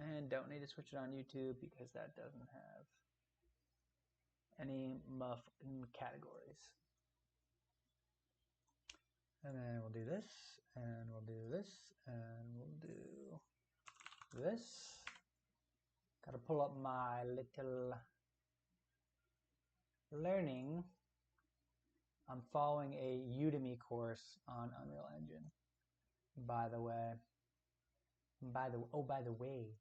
And don't need to switch it on YouTube because that doesn't have any muff categories. And then we'll do this, and we'll do this, and we'll do this. Gotta pull up my little learning. I'm following a Udemy course on Unreal Engine, by the way. By the way.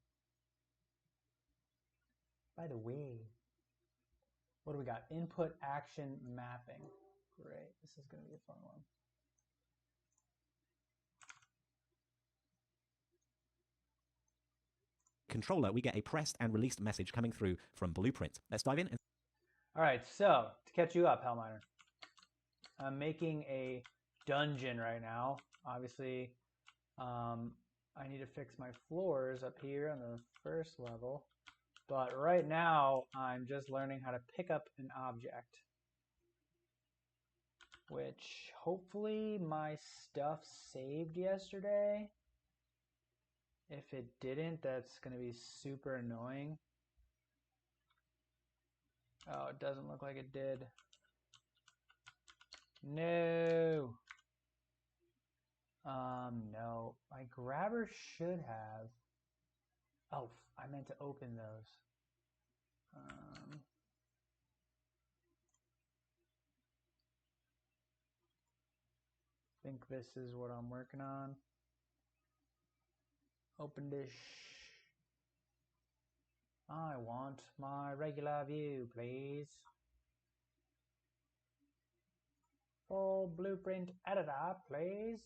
What do we got? Input action mapping. Great. This is going to be a fun one. Controller, we get a pressed and released message coming through from Blueprint. Let's dive in. All right, so to catch you up, Hellminer, I'm making a dungeon right now. Obviously, I need to fix my floors up here on the first level. But right now, I'm just learning how to pick up an object, which hopefully my stuff saved yesterday. If it didn't, that's going to be super annoying. Oh, it doesn't look like it did. No. No. My grabber should have. Oh, I meant to open those. I think this is what I'm working on. Open dish. I want my regular view, please. Full blueprint editor, please.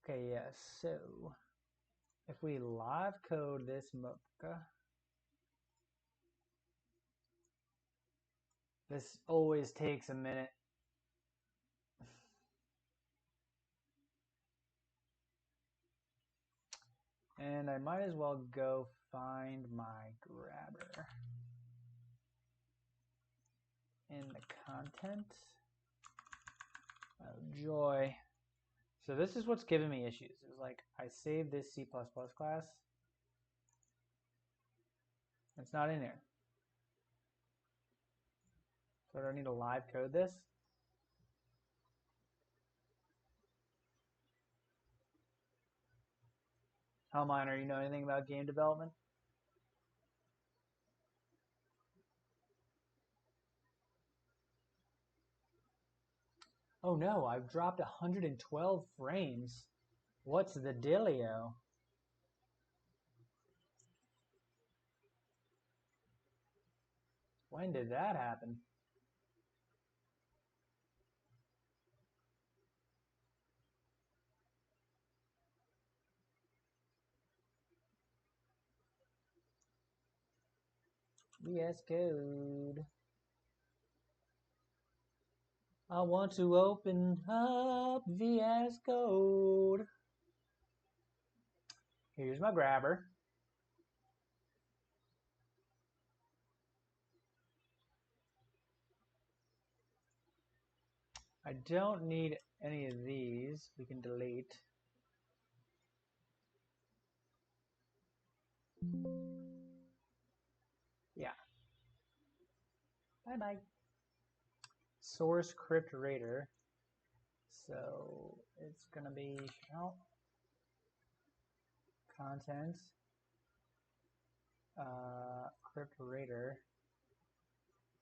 Okay, yeah, so if we live code this mucka, this always takes a minute. And I might as well go find my grabber in the content. Oh, joy. So this is what's giving me issues. It's like I saved this C++ class. It's not in here. So do I need to live code this? Hellminer, you know anything about game development? Oh no, I've dropped 112 frames. What's the dealio? When did that happen? VS Code. I want to open up VS Code. Here's my grabber. I don't need any of these. We can delete. Yeah. Bye-bye. Source crypt raider. So it's going to be content crypt raider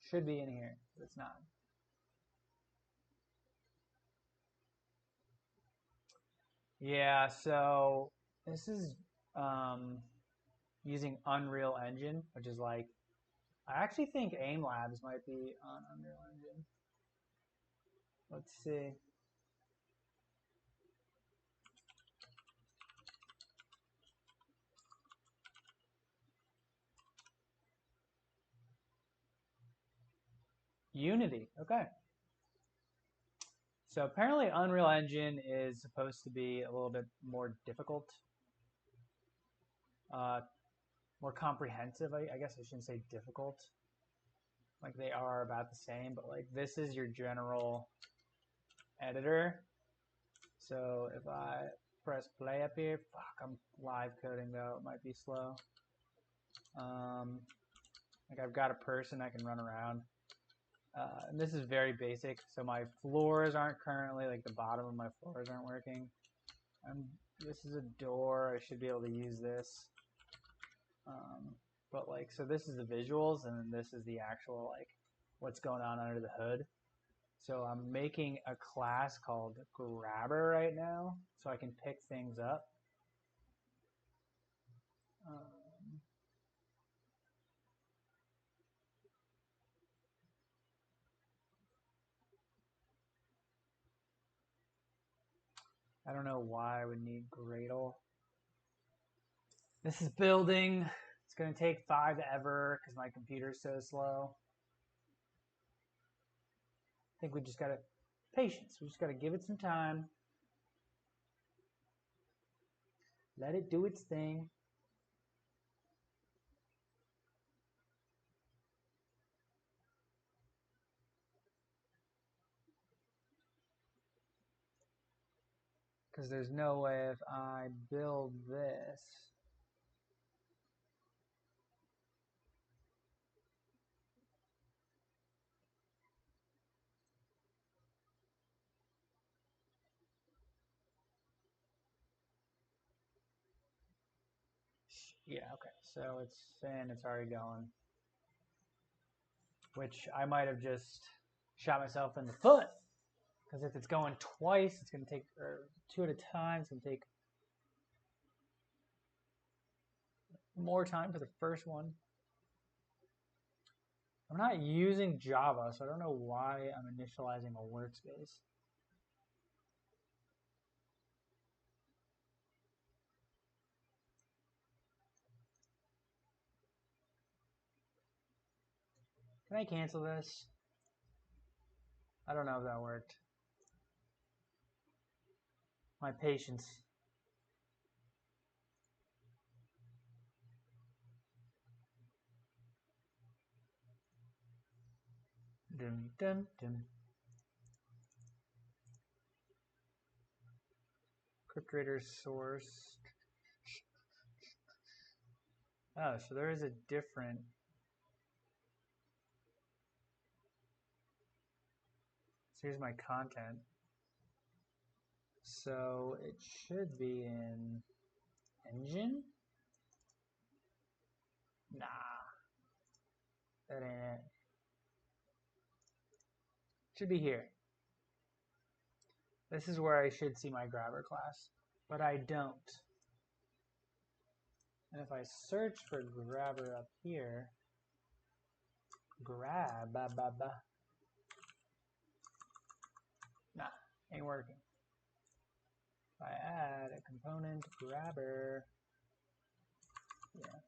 should be in here, but it's not. Yeah, so this is using Unreal Engine, which is like, I actually think AIM Labs might be on Unreal Engine. Let's see. Unity, okay. So apparently Unreal Engine is supposed to be a little bit more difficult, more comprehensive. I guess I shouldn't say difficult. Like they are about the same, but like this is your general editor. So if I press play up here. Fuck, I'm live coding though. It might be slow. Like I've got a person I can run around. And this is very basic. So my floors aren't currently, like the bottom of my floors aren't working. This is a door. I should be able to use this. But like, so this is the visuals, and then this is the actual, like, what's going on under the hood. So I'm making a class called Grabber right now, so I can pick things up. I don't know why I would need Gradle. This is building. It's going to take 5 ever because my computer's so slow. I think we just got to, patience. We just got to give it some time. Let it do its thing. Because there's no way if I build this. Yeah, okay. So it's saying it's already going. Which I might have just shot myself in the foot. Because if it's going twice, it's going to take, or 2 at a time, it's going to take more time for the first one. I'm not using Java, so I don't know why I'm initializing a workspace. Can I cancel this? I don't know if that worked. My patience. Dun, dun, dun. Cryptrator source. Oh, so there is a different. So here's my content. So it should be in engine? Nah. That ain't it. Should be here. This is where I should see my grabber class, but I don't. And if I search for grabber up here, grab, nah, ain't working. If I add a component grabber, yeah.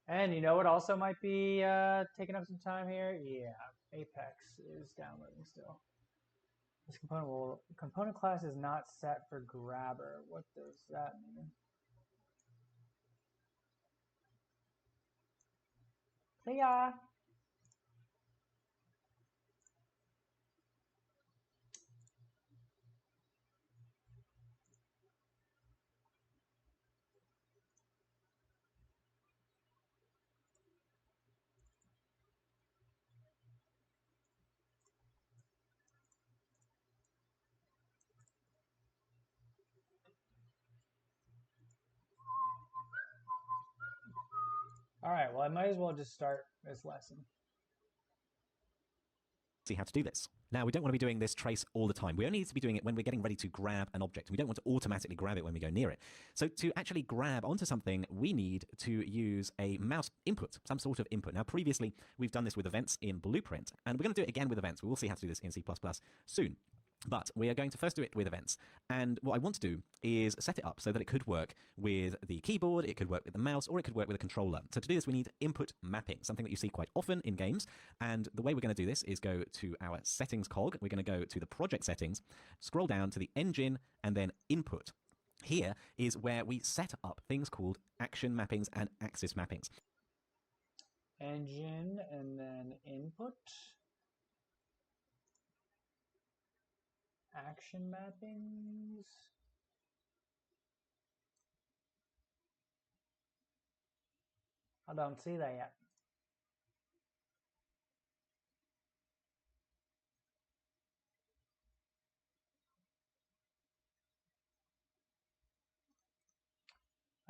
And you know what also might be taking up some time here? Yeah, Apex is downloading still. This component class is not set for grabber. What does that mean? See ya. All right, well, I might as well just start this lesson. See how to do this. Now, we don't want to be doing this trace all the time. We only need to be doing it when we're getting ready to grab an object. We don't want to automatically grab it when we go near it. So to actually grab onto something, we need to use a mouse input, some sort of input. Now, previously, we've done this with events in Blueprint, and we're going to do it again with events. We will see how to do this in C++ soon. But we are going to first do it with events. And what I want to do is set it up so that it could work with the keyboard, it could work with the mouse, or it could work with a controller. So to do this, we need input mapping, something that you see quite often in games. And the way we're going to do this is go to our settings cog. We're going to go to the project settings, scroll down to the engine, and then input. Here is where we set up things called action mappings and axis mappings. Engine and then input. Action mappings. I don't see that yet.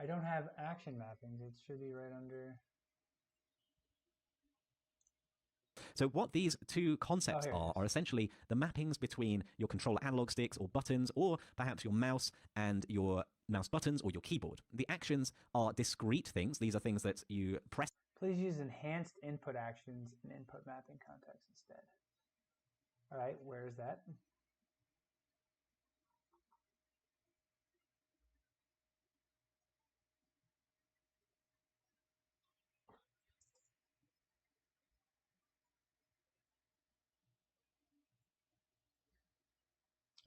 I don't have action mappings. It should be right under. So what these two concepts are essentially the mappings between your controller analog sticks or buttons, or perhaps your mouse and your mouse buttons or your keyboard. The actions are discrete things. These are things that you press. Please use enhanced input actions in input mapping context instead. All right, where is that?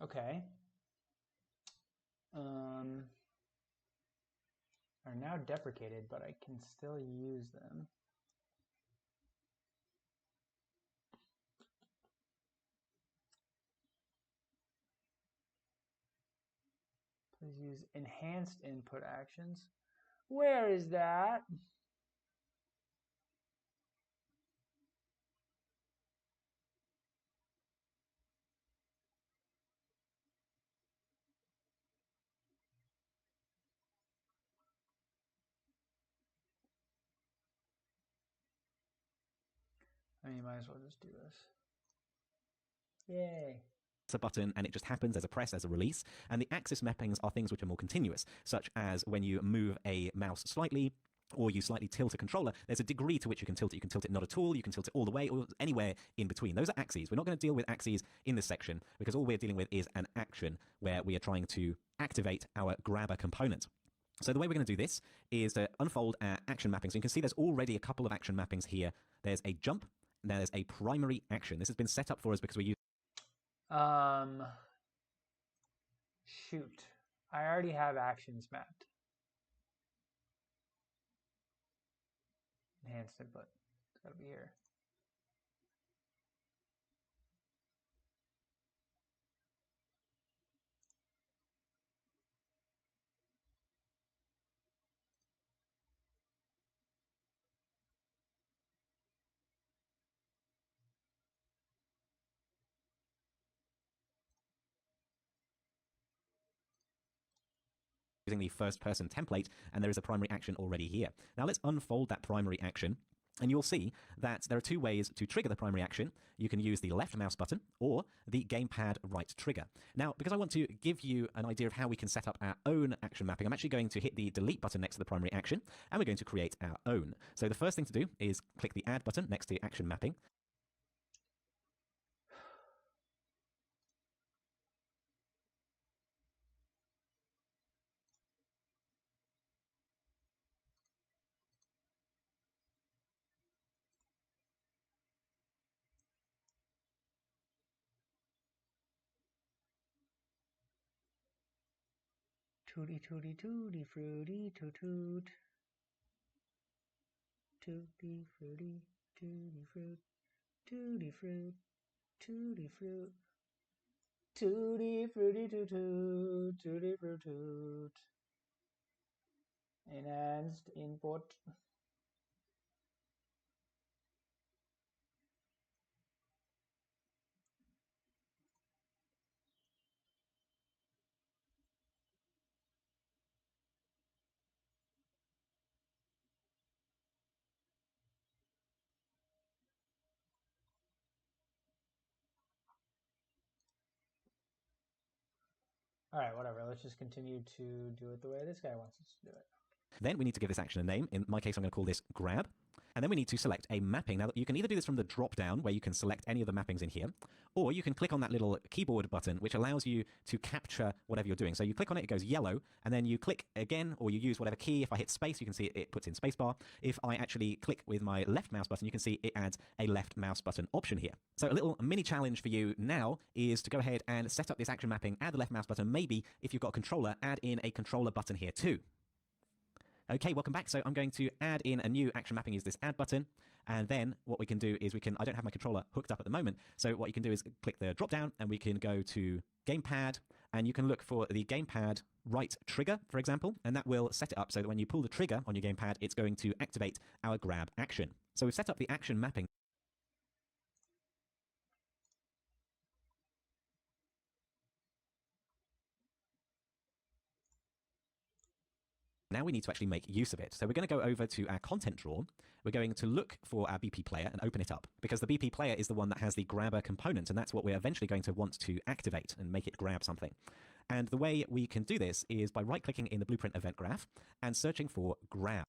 Okay. Are now deprecated, but I can still use them. Please use enhanced input actions. Where is that? I mean, you might as well just do this. Yay. A button and it just happens as a press, as a release. And the axis mappings are things which are more continuous, such as when you move a mouse slightly or you slightly tilt a controller, there's a degree to which you can tilt it. You can tilt it not at all, you can tilt it all the way, or anywhere in between. Those are axes. We're not going to deal with axes in this section because all we're dealing with is an action where we are trying to activate our grabber component. So the way we're going to do this is to unfold our action mapping. So you can see there's already a couple of action mappings here. There's a jump, there's a primary action. This has been set up for us because we're using shoot. I already have actions mapped. Enhanced input. It's gotta be here. Using the first person template, and there is a primary action already here. Now let's unfold that primary action, and you'll see that there are two ways to trigger the primary action. You can use the left mouse button or the gamepad right trigger. Now, because I want to give you an idea of how we can set up our own action mapping, I'm actually going to hit the delete button next to the primary action, and we're going to create our own. So the first thing to do is click the add button next to action mapping. Tooty tooty tooty fruity toot toot. Tutti fruity, tutti fruit, tutti fruit, tutti fruit, tutti fruity toot toot, tutti fruit toot. Enhanced input. All right, whatever. Let's just continue to do it the way this guy wants us to do it. Then we need to give this action a name. In my case, I'm going to call this grab. And then we need to select a mapping. Now, you can either do this from the drop down, where you can select any of the mappings in here, or you can click on that little keyboard button, which allows you to capture whatever you're doing. So you click on it, it goes yellow, and then you click again, or you use whatever key. If I hit space, you can see it puts in spacebar. If I actually click with my left mouse button, you can see it adds a left mouse button option here. So a little mini challenge for you now is to go ahead and set up this action mapping, add the left mouse button. Maybe if you've got a controller, add in a controller button here too. Okay, welcome back. So I'm going to add in a new action mapping, is this add button. And then what we can do is I don't have my controller hooked up at the moment. So what you can do is click the drop down and we can go to gamepad And you can look for the gamepad right trigger, for example, and that will set it up so that when you pull the trigger on your gamepad, it's going to activate our grab action. So we've set up the action mapping. Now we need to actually make use of it. So we're going to go over to our content drawer. We're going to look for our BP player and open it up, because the BP player is the one that has the grabber component, and that's what we're eventually going to want to activate and make it grab something. And the way we can do this is by right-clicking in the Blueprint event graph and searching for grab.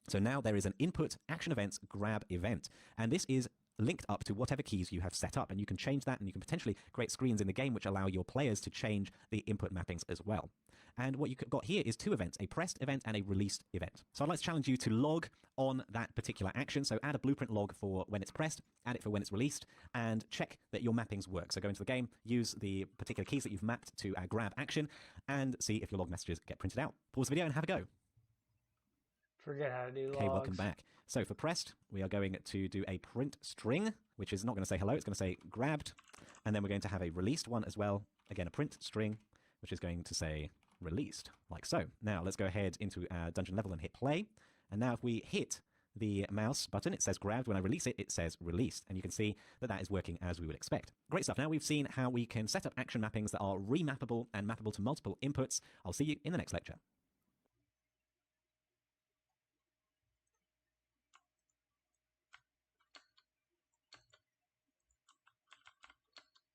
So now there is an input action events grab event, and this is linked up to whatever keys you have set up, and you can change that, and you can potentially create screens in the game which allow your players to change the input mappings as well. And what you've got here is two events, a pressed event and a released event. So I'd like to challenge you to log on that particular action. So add a blueprint log for when it's pressed, add it for when it's released, and check that your mappings work. So go into the game, use the particular keys that you've mapped to our grab action, and see if your log messages get printed out. Pause the video and have a go. Forget how to do logs. Okay, welcome back. So for pressed, we are going to do a print string, which is not going to say hello, it's going to say grabbed. And then we're going to have a released one as well. Again, a print string, which is going to say released, like so. Now let's go ahead into our dungeon level and hit play. And now if we hit the mouse button, it says grabbed. When I release it, it says released. And you can see that that is working as we would expect. Great stuff. Now we've seen how we can set up action mappings that are remappable and mappable to multiple inputs. I'll see you in the next lecture.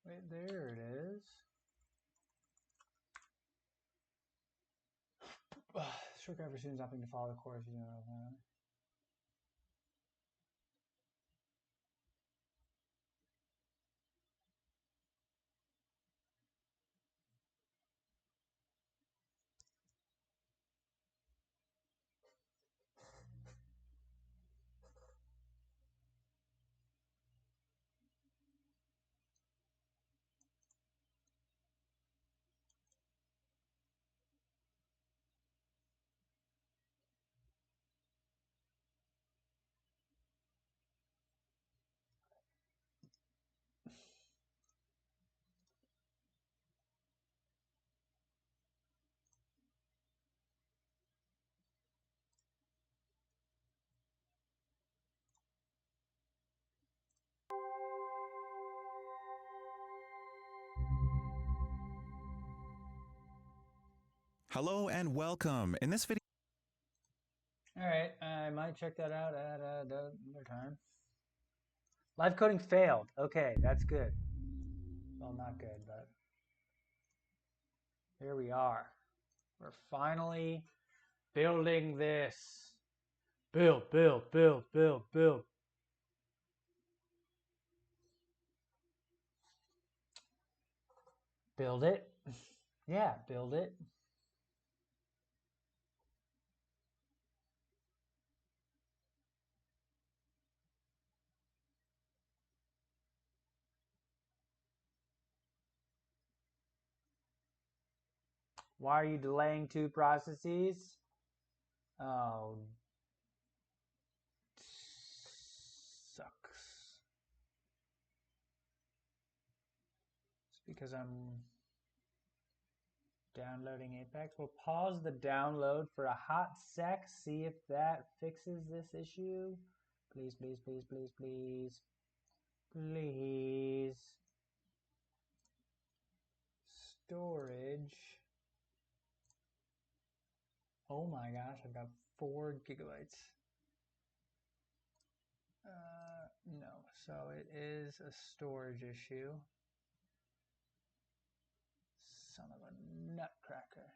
Wait, there it is. Short graph assumes nothing to follow the course. You know. Hello and welcome. In this video, All right, I might check that out at another time. Live coding failed. Okay, that's good. Well, not good, but here we are. We're finally building this. Build. Build it. Yeah, build it. Why are you delaying two processes? Oh, sucks. It's because I'm downloading Apex. We'll pause the download for a hot sec, see if that fixes this issue. Please. Storage. Oh my gosh, I've got 4 gigabytes. No, so it is a storage issue. Son of a nutcracker.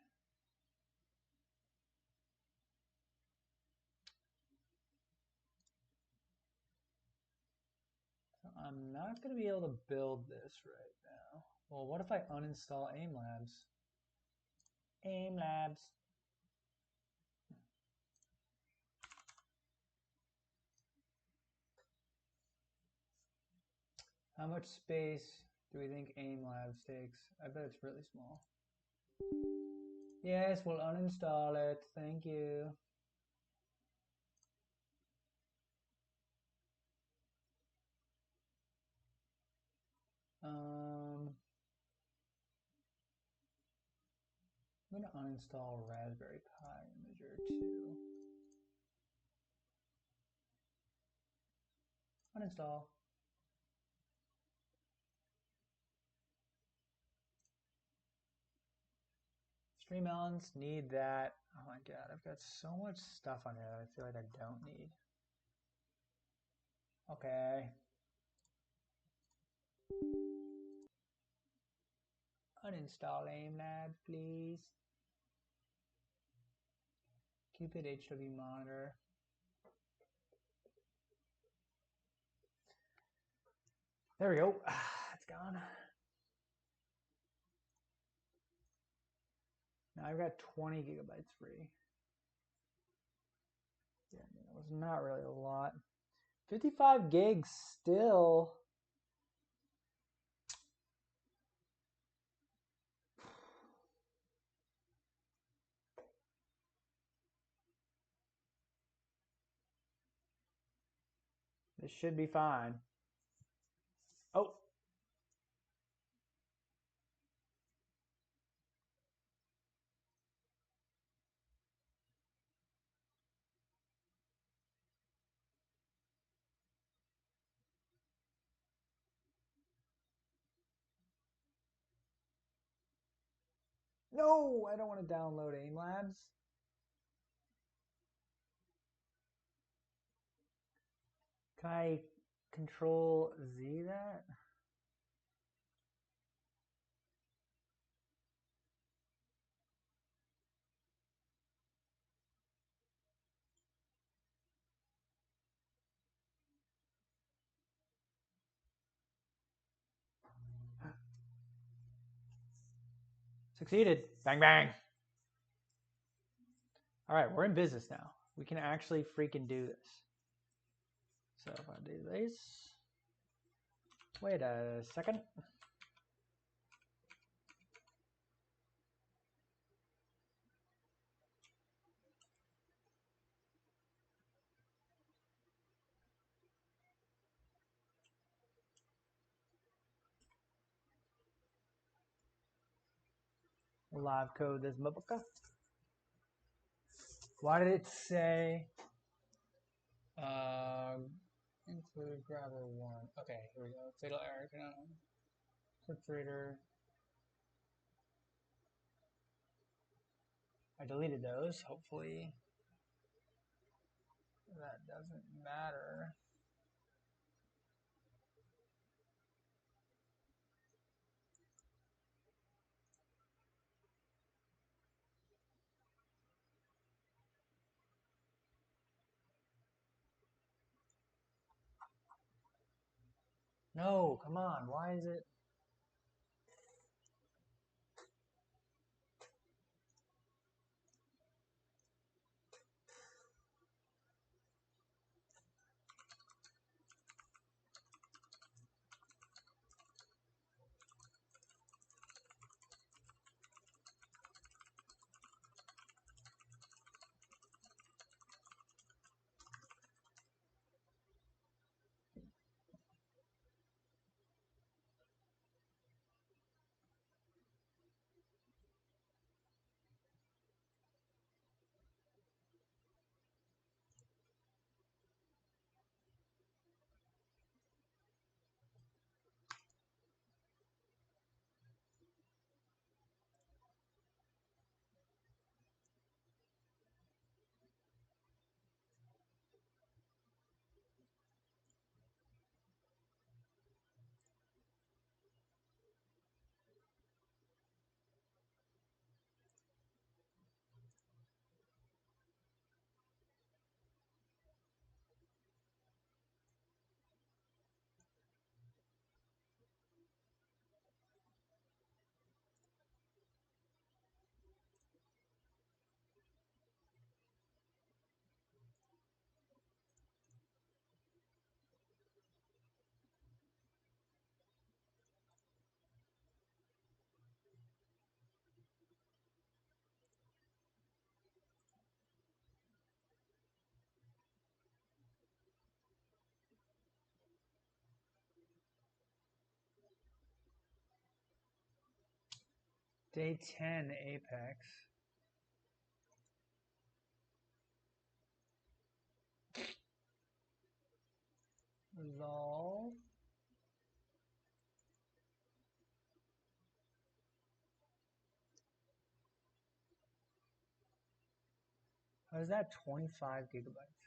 So I'm not going to be able to build this right now. Well, what if I uninstall AimLabs? AimLabs. How much space do we think AimLabs takes? I bet it's really small. Yes, we'll uninstall it. Thank you. I'm going to uninstall Raspberry Pi Imager 2. Uninstall. Stream elements need that. Oh my god, I've got so much stuff on here that I feel like I don't need. Okay. Uninstall AimLab, please. Cupid HW monitor. There we go. It's gone. Now I've got 20 gigabytes free. Yeah, I mean, it was not really a lot. 55 gigs still. This should be fine. Oh. No, I don't want to download AimLabs. Can I Control Z that? Succeeded. Bang, bang. All right, we're in business now. We can actually freaking do this. So if I do this, wait a second. We'll live code this motherfucker. Why did it say include grabber 1? Okay, here we go. Fatal error. Clipreader. I deleted those. Hopefully that doesn't matter. No, come on. Why is it? Day 10 Apex. Resolve. How is that 25 gigabytes?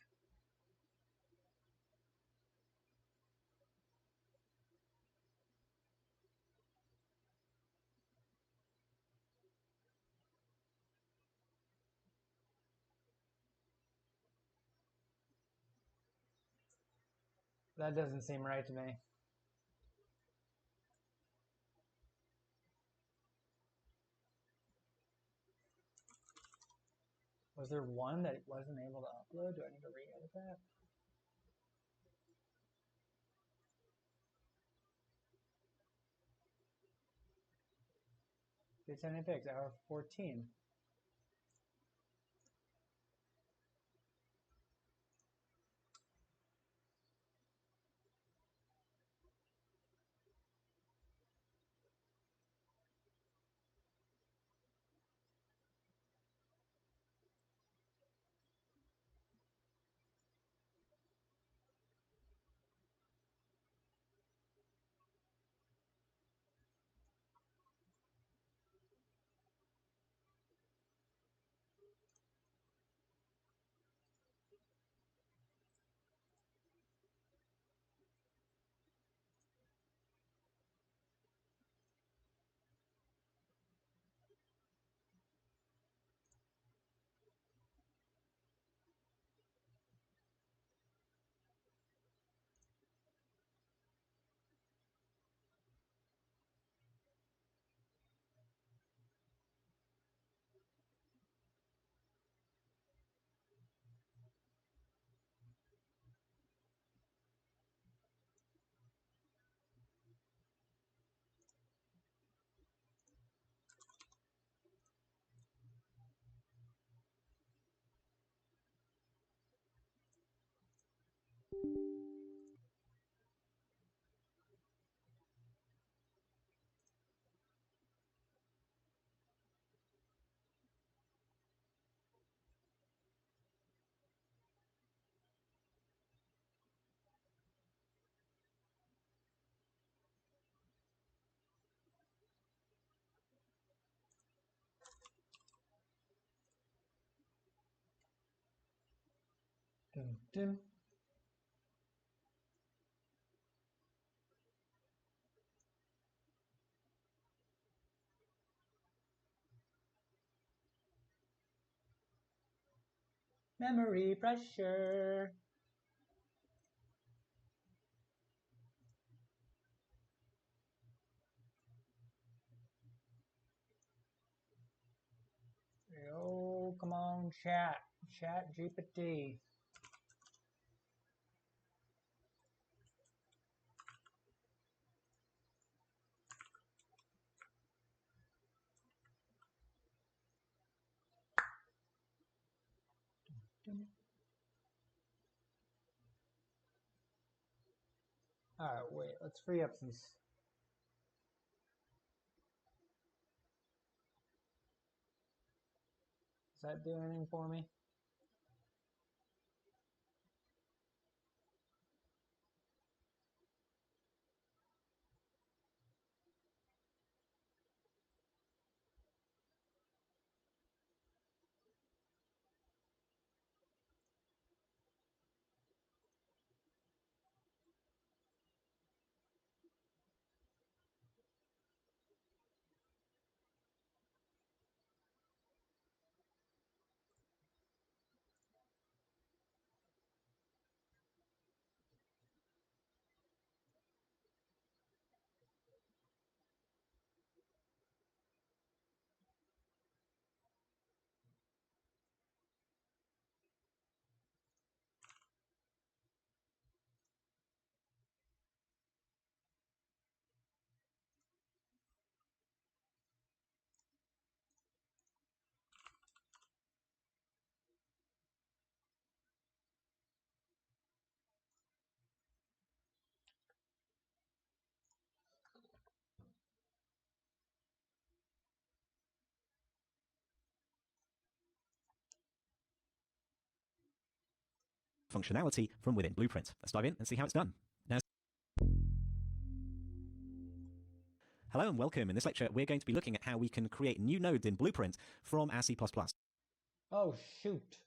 That doesn't seem right to me. Was there one that wasn't able to upload? Do I need to re-edit that? Day 10 Apex, hour 14. Dun, dun. Memory pressure. Yo, come on, chat. Chat GPT. Alright, wait, let's free up some. Is that doing anything for me? functionality from within Blueprint. Let's dive in and see how it's done. Now, hello and welcome. In this lecture, we're going to be looking at how we can create new nodes in Blueprint from our C++. Oh, shoot.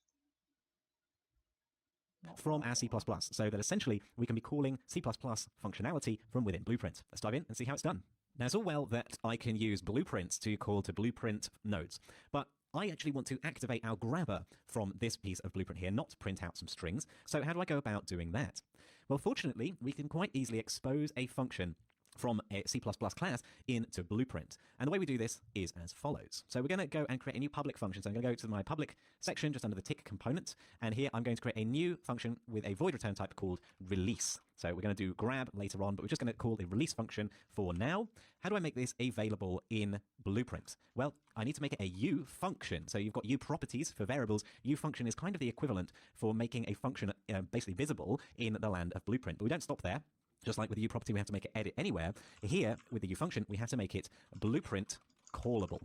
From our C++, so that essentially we can be calling C++ functionality from within Blueprint. Let's dive in and see how it's done. Now, it's all well that I can use Blueprint to call to Blueprint nodes, but I actually want to activate our grabber from this piece of Blueprint here, not print out some strings. So how do I go about doing that? Well, fortunately, we can quite easily expose a function from a C++ class into Blueprint. And the way we do this is as follows. So we're going to go and create a new public function. So I'm going to go to my public section just under the tick component. And here I'm going to create a new function with a void return type called release. So we're going to do grab later on, but we're just going to call the release function for now. How do I make this available in Blueprint? Well, I need to make it a U function. So you've got U properties for variables. U function is kind of the equivalent for making a function basically visible in the land of Blueprint. But we don't stop there. Just like with the U property, we have to make it edit anywhere. Here, with the U function, we have to make it Blueprint callable.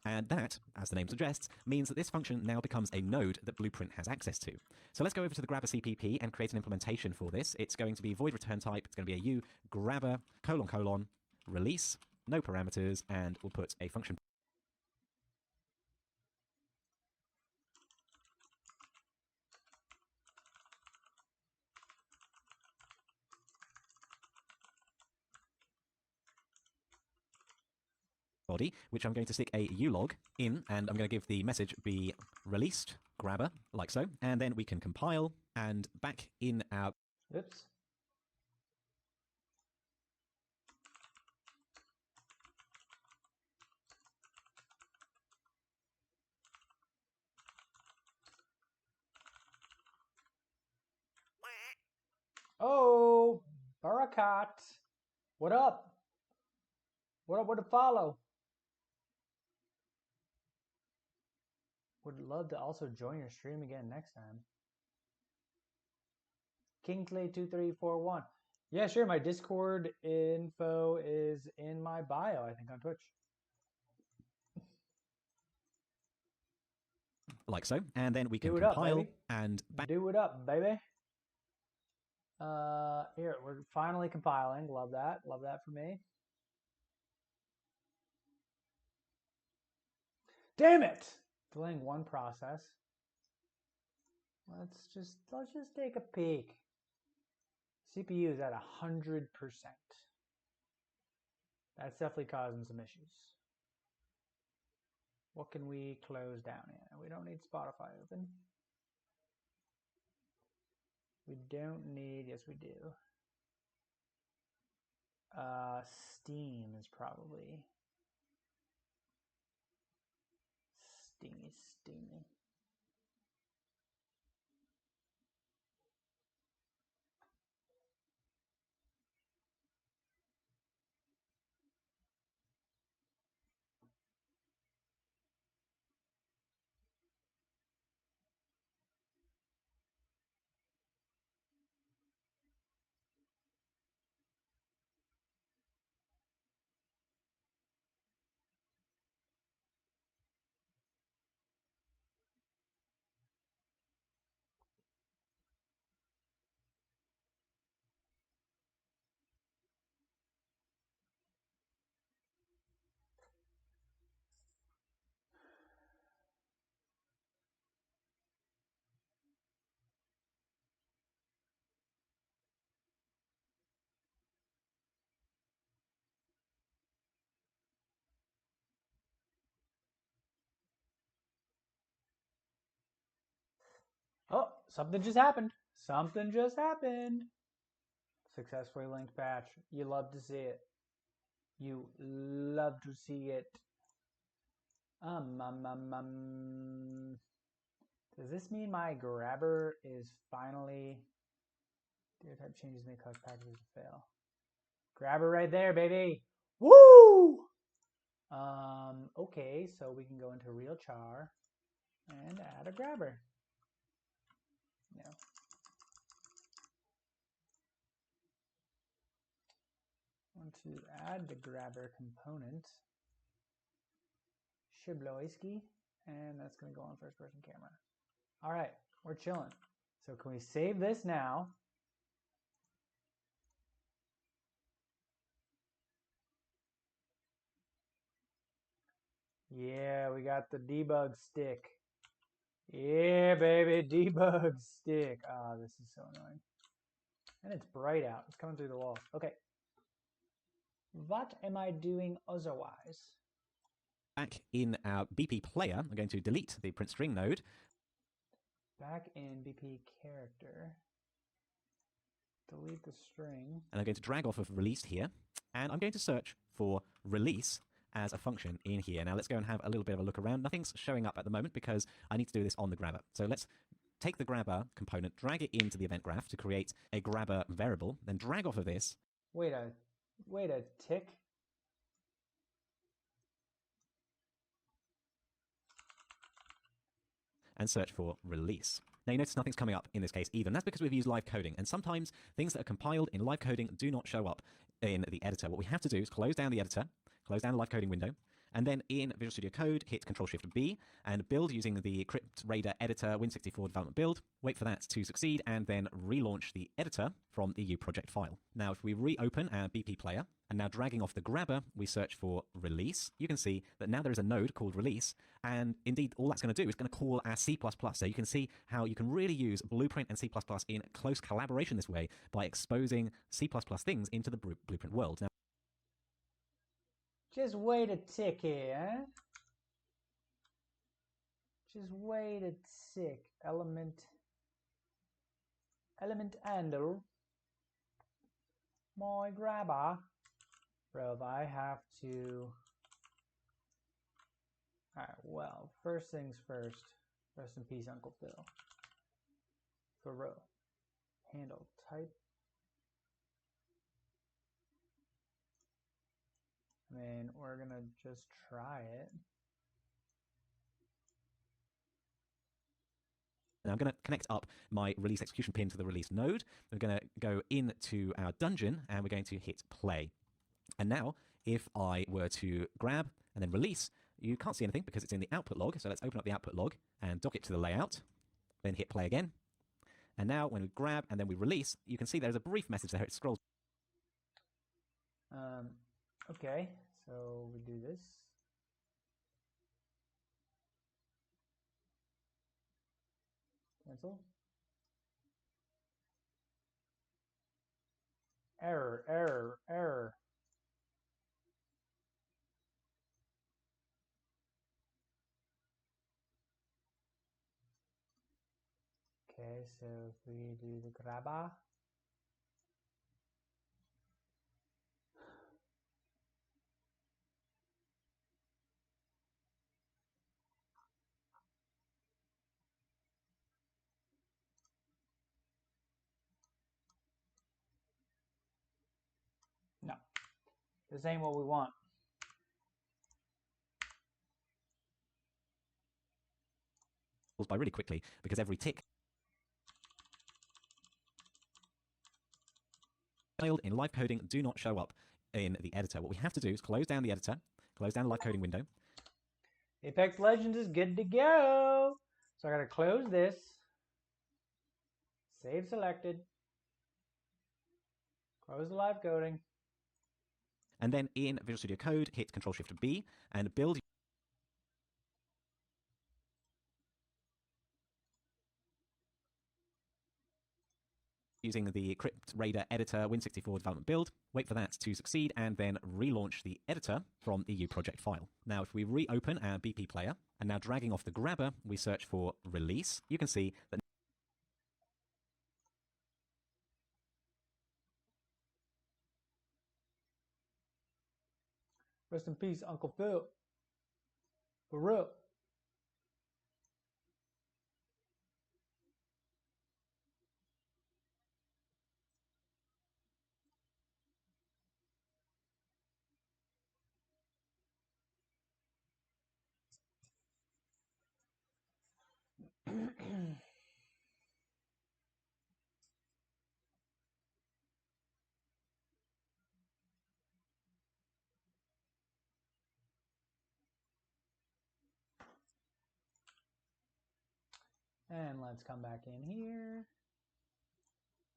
And that, as the name suggests, means that this function now becomes a node that Blueprint has access to. So let's go over to the grabber CPP and create an implementation for this. It's going to be void return type. It's going to be a U grabber : release, no parameters, and we'll put a function. Body, which I'm going to stick a ulog in, and I'm going to give the message be released grabber, like so, and then we can compile, and back in our... Oops. Oh, Barakat. What up? What up with the follow? Would love to also join your stream again next time. Kingclay2341. Yeah, sure. My Discord info is in my bio, I think, on Twitch. Like so, and then we can Do it compile up, and back. Do it up, baby. Here, we're finally compiling. Love that. Love that for me. Damn it! Delaying one process. Let's just take a peek. CPU is at 100%. That's definitely causing some issues. What can we close down here? We don't need Spotify open. We don't need, yes we do. Steam is probably steamy. Oh, something just happened. Something just happened. Successfully linked patch. You love to see it. You love to see it. Does this mean my grabber is finally... Data type changes may cause packages to fail. Grabber right there, baby. Woo! Okay, so we can go into real char and add a grabber. No. I want to add the grabber component. Shibloisky, and that's going to go on first person camera. All right, we're chilling. So can we save this now? Yeah, we got the debug stick. Yeah, baby, debug stick. Ah, this is so annoying. And it's bright out. It's coming through the walls. Okay. What am I doing otherwise? Back in our BP player, I'm going to delete the print string node. Back in BP character. Delete the string. And I'm going to drag off of released here. And I'm going to search for release as a function in here. Now let's go and have a little bit of a look around. Nothing's showing up at the moment because I need to do this on the grabber. So let's take the grabber component, drag it into the event graph to create a grabber variable, then drag off of this. Wait a tick. And search for release. Now you notice nothing's coming up in this case either, and that's because we've used live coding, and sometimes things that are compiled in live coding do not show up in the editor. What we have to do is close down the editor, close down the live coding window, and then in Visual Studio Code, hit Ctrl-Shift-B and build using the Crypt Raider editor Win64 development build. Wait for that to succeed and then relaunch the editor from the EU project file. Now, if we reopen our BP player and now dragging off the grabber, we search for release. You can see that now there is a node called release, and indeed all that's going to do is going to call our C++. So you can see how you can really use Blueprint and C++ in close collaboration this way by exposing C++ things into the Blueprint world. Now, just wait a tick here, eh? Just wait a tick. Element handle. My grabber. Bro, I have to... Alright, well, first things first. Rest in peace, Uncle Phil. For real. Handle type. I mean, we're gonna just try it. Now I'm going to connect up my release execution pin to the release node. We're going to go into our dungeon and we're going to hit play. And now, if I were to grab and then release, you can't see anything because it's in the output log. So let's open up the output log and dock it to the layout. Then hit play again. And now when we grab and then we release, you can see there's a brief message there. It scrolls. Okay, so we do this. Cancel. Error, error, error. Okay, so if we do the grabber. No, this ain't what we want. By really quickly because every tick in live coding do not show up in the editor. What we have to do is close down the editor, close down the live coding window. Apex Legends is good to go. So I gotta close this. Save selected. Close the live coding. And then in Visual Studio Code, hit Ctrl-Shift-B and build using the Crypt Raider editor Win64 development build. Wait for that to succeed and then relaunch the editor from the EU project file. Now, if we reopen our BP player and now dragging off the grabber, we search for release. You can see that Rest in peace, Uncle Phil. For real. And let's come back in here,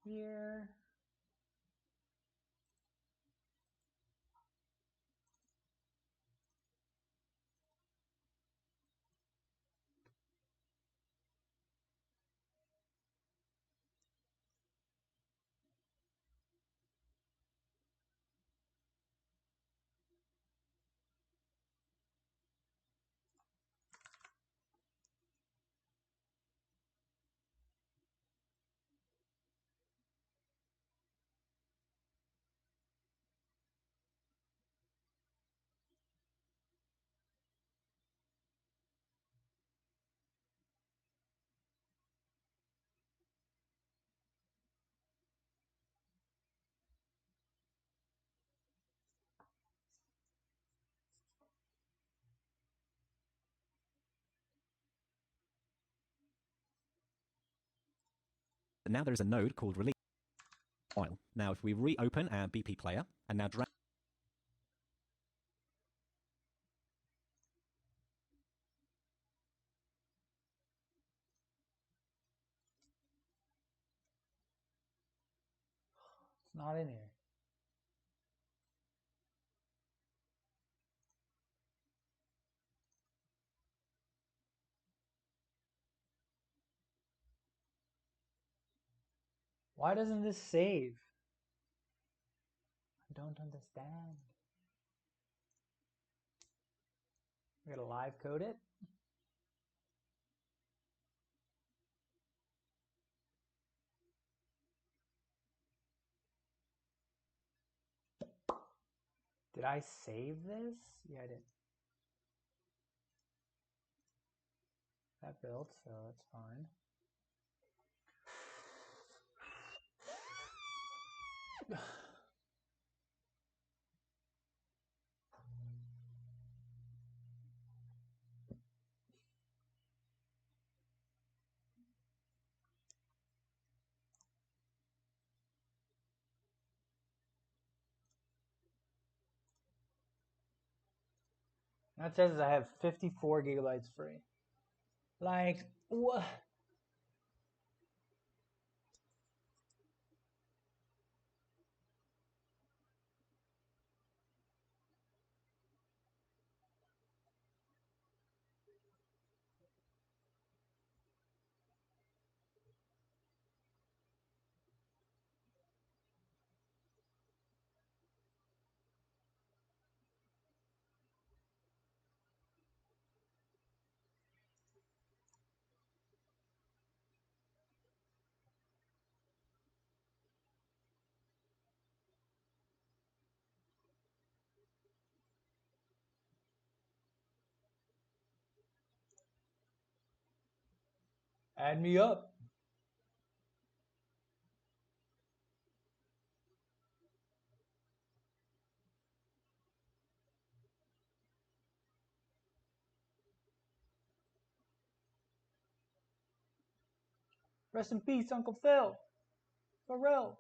here. Now there is a node called release file. Now if we reopen our BP player and now drag It's not in here. Why doesn't this save? I don't understand. We gotta live code it. Did I save this? Yeah, I did. That built, so that's fine. That says I have 54 gigabytes free. Like, what? Add me up. Rest in peace, Uncle Phil. For real.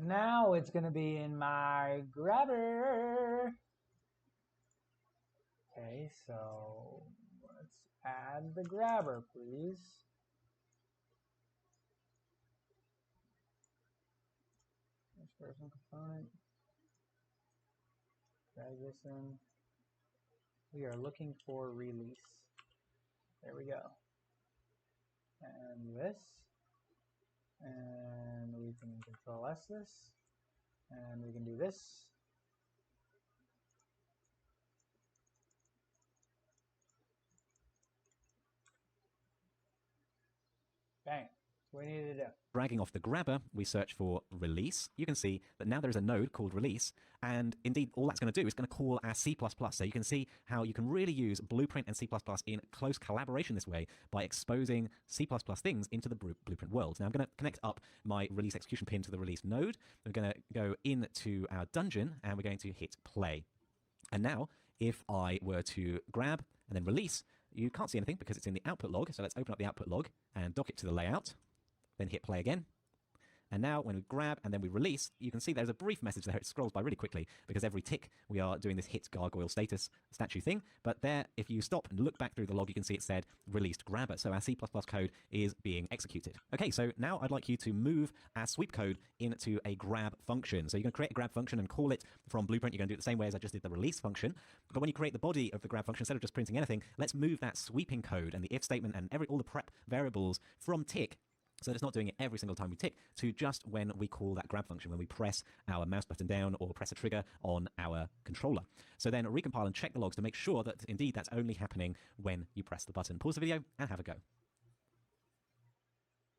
Now it's going to be in my grabber. Okay, so let's add the grabber, please. This person component. Drag this in. We are looking for release. There we go. And this. And we can control S this. And we can do this. What do we need to do? Dragging off the grabber, we search for release. You can see that now there's a node called release, and indeed all that's going to do is going to call our C++. So you can see how you can really use Blueprint and C++ in close collaboration this way by exposing C++ things into the Blueprint world. Now I'm going to connect up my release execution pin to the release node. We're going to go into our dungeon, and we're going to hit play. And now, if I were to grab and then release, you can't see anything because it's in the output log. So let's open up the output log and dock it to the layout. Then hit play again. And now when we grab and then we release, you can see there's a brief message there. It scrolls by really quickly because every tick we are doing this hit gargoyle status statue thing. But there, if you stop and look back through the log, you can see it said released grabber. So our C++ code is being executed. Okay, so now I'd like you to move our sweep code into a grab function. So you're going to create a grab function and call it from Blueprint. You're going to do it the same way as I just did the release function. But when you create the body of the grab function, instead of just printing anything, let's move that sweeping code and the if statement and all the prep variables from tick, so that it's not doing it every single time we tick, to just when we call that grab function, when we press our mouse button down or press a trigger on our controller. So then recompile and check the logs to make sure that indeed that's only happening when you press the button. Pause the video and have a go.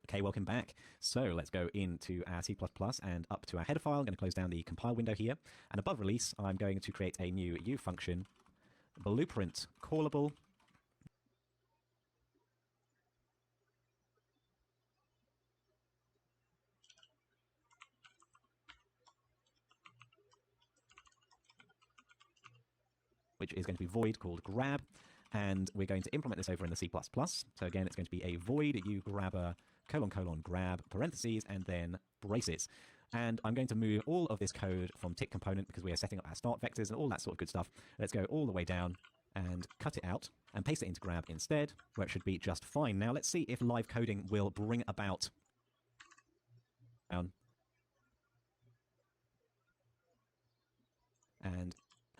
Okay, welcome back. So let's go into our C++ and up to our header file. I'm going to close down the compile window here. And above release, I'm going to create a new U function, blueprint callable, which is going to be void called grab, and we're going to implement this over in the C++. So again, it's going to be a void ugrabber : grab parentheses and then braces. And I'm going to move all of this code from tick component because we are setting up our start vectors and all that sort of good stuff. Let's go all the way down and cut it out and paste it into grab instead, where it should be just fine. Now let's see if live coding will bring about down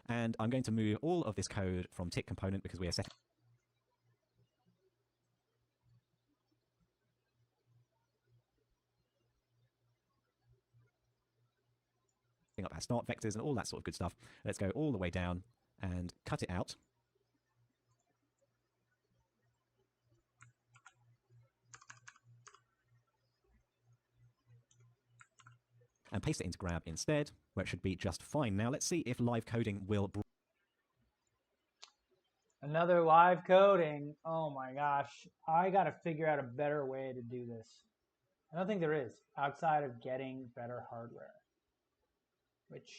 and I'm going to move all of this code from tick component because we are setting up our start vectors and all that sort of good stuff. Let's go all the way down and cut it out. And paste it into grab instead, where it should be just fine. Now let's see if live coding will... Another live coding. Oh my gosh. I got to figure out a better way to do this. I don't think there is, outside of getting better hardware. Which...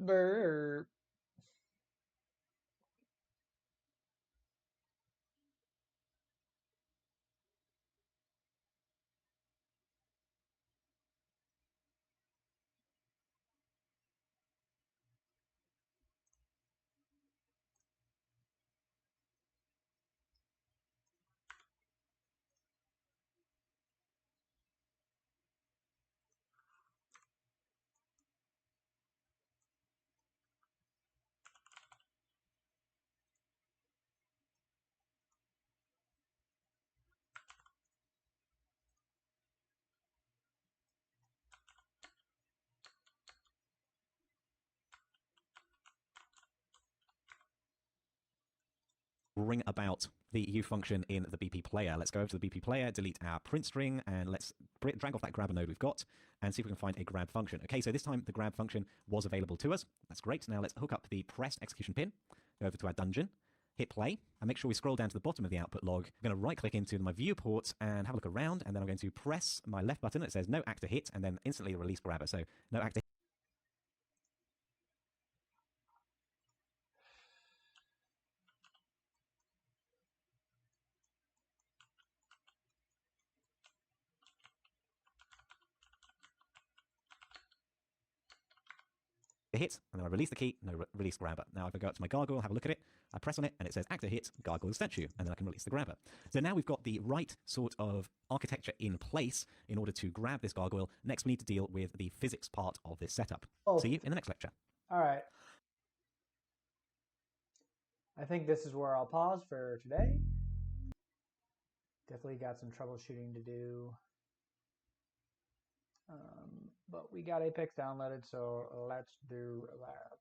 Burp. bring about the U function in the BP player. Let's go over to the BP player, delete our print string, and let's drag off that grabber node we've got and see if we can find a grab function. Okay, so this time the grab function was available to us. That's great. Now let's hook up the press execution pin, go over to our dungeon, hit play, and make sure we scroll down to the bottom of the output log. I'm going to right-click into my viewport and have a look around, and then I'm going to press my left button that says no actor hit, and then instantly release grabber. So no actor hit, and then I release the key, no release grabber. Now if I go up to my gargoyle, have a look at it, I press on it, and it says actor hit, gargoyle statue, and then I can release the grabber. So now we've got the right sort of architecture in place in order to grab this gargoyle. Next we need to deal with the physics part of this setup. See you in the next lecture. All right. I think this is where I'll pause for today. Definitely got some troubleshooting to do. But we got Apex downloaded, so let's do that.